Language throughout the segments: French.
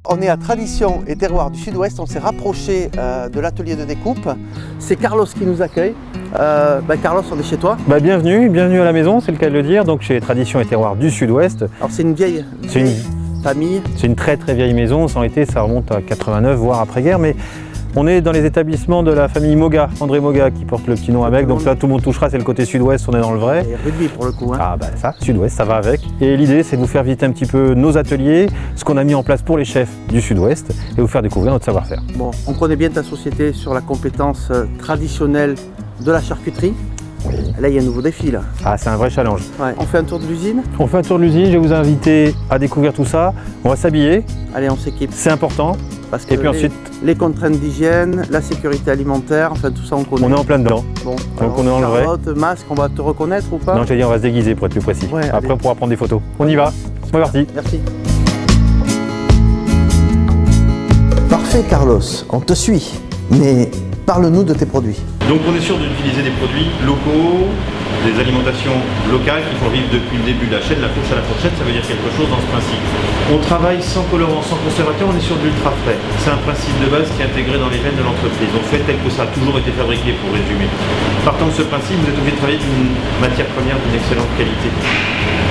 on est à Tradition et Terroir du Sud-Ouest, on s'est rapproché de l'atelier de découpe. C'est Carlos qui nous accueille. Carlos, on est chez toi. Bienvenue à la maison, c'est le cas de le dire, donc chez Tradition et Terroir du Sud-Ouest. Alors c'est une vieille famille. C'est une très vieille maison, ça remonte à 89, voire après-guerre, mais on est dans les établissements de la famille Moga, André Moga qui porte le petit nom avec, donc là tout le monde touchera, c'est le côté sud-ouest, on est dans le vrai. Et rugby pour le coup. Hein. Ça, sud-ouest, ça va avec. Et l'idée c'est de vous faire visiter un petit peu nos ateliers, ce qu'on a mis en place pour les chefs du sud-ouest et vous faire découvrir notre savoir-faire. Bon, on connaît bien ta société sur la compétence traditionnelle de la charcuterie. Oui. Là, il y a un nouveau défi là. C'est un vrai challenge. Ouais. On fait un tour de l'usine. On fait un tour de l'usine, je vais vous inviter à découvrir tout ça. On va s'habiller. Allez, on s'équipe. C'est important. Parce que et puis ensuite, les contraintes d'hygiène, la sécurité alimentaire, enfin tout ça on connaît. On est en plein dedans. Bon, donc on est dans le vrai. Masque, on va te reconnaître ou pas? Non, je t'ai dit, on va se déguiser pour être plus précis. Ouais, après, on pourra prendre des photos. On y va. C'est parti. Merci. Parfait, Carlos, on te suit. Mais parle-nous de tes produits. Donc on est sûr d'utiliser des produits locaux, des alimentations locales qui font vivre depuis le début de la chaîne, la fourche à la fourchette, ça veut dire quelque chose dans ce principe. On travaille sans colorant, sans conservateur, on est sur de l'ultra frais. C'est un principe de base qui est intégré dans les gènes de l'entreprise. On fait tel que ça a toujours été fabriqué, pour résumer. Partant de ce principe, vous êtes obligé de travailler d'une matière première d'une excellente qualité.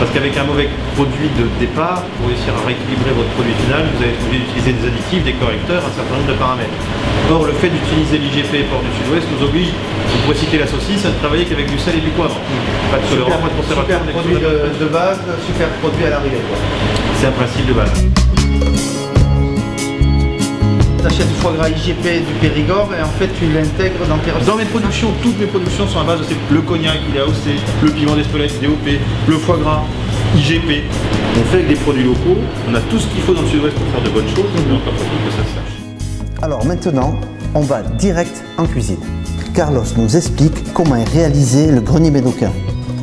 Parce qu'avec un mauvais produit de départ, pour réussir à rééquilibrer votre produit final, vous allez être obligé d'utiliser des additifs, des correcteurs, un certain nombre de paramètres. Or, le fait d'utiliser l'IGP Port du Sud-Ouest nous oblige, vous pourrez citer la saucisse, à ne travailler qu'avec du sel et du poivre. Pas de colorant, pas de conservateur. Super produit de base, super produit à l'arrivée. C'est un principe de base. Tu achètes du foie gras IGP du Périgord et en fait tu l'intègres dans tes recettes. Dans mes productions, toutes mes productions sont à base de le cognac, il est AOC, le piment d'Espelette, DOP, le foie gras, IGP. On fait avec des produits locaux, on a tout ce qu'il faut dans le Sud-Ouest pour faire de bonnes choses, mais encore faut-il que ça se sache. Alors maintenant, on va direct en cuisine. Carlos nous explique comment est réalisé le grenier médocain.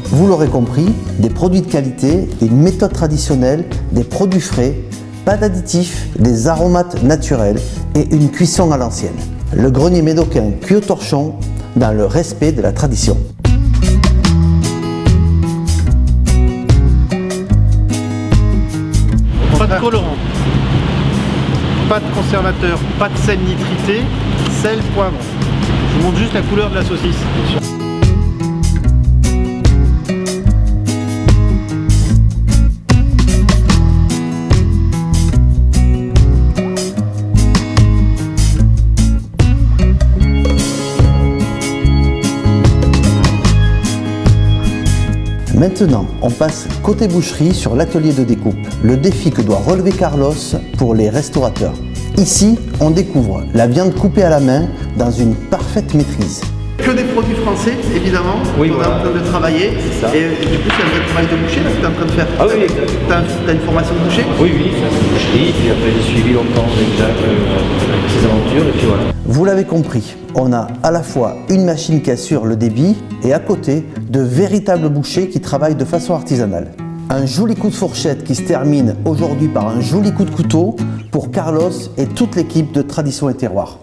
Vous l'aurez compris, des produits de qualité, une méthode traditionnelle, des produits frais, pas d'additifs, des aromates naturels et une cuisson à l'ancienne. Le grenier médocain cuit au torchon dans le respect de la tradition. Pas de colorant, pas de conservateur, pas de sel nitrité, sel, poivre. Je vous montre juste la couleur de la saucisse. Maintenant, on passe côté boucherie sur l'atelier de découpe, le défi que doit relever Carlos pour les restaurateurs. Ici, on découvre la viande coupée à la main dans une parfaite maîtrise. Que des produits français, évidemment, oui, on est en train de travailler. Ça. Et du coup, c'est un vrai travail de boucher là, que tu es en train de faire. Ah oui, exact. Tu as une formation de boucher? Oui, ça c'est boucherie, puis après j'ai suivi longtemps avec Jacques ses aventures, et puis voilà. Vous l'avez compris, on a à la fois une machine qui assure le débit et à côté de véritables bouchers qui travaillent de façon artisanale. Un joli coup de fourchette qui se termine aujourd'hui par un joli coup de couteau pour Carlos et toute l'équipe de Tradition et Terroir.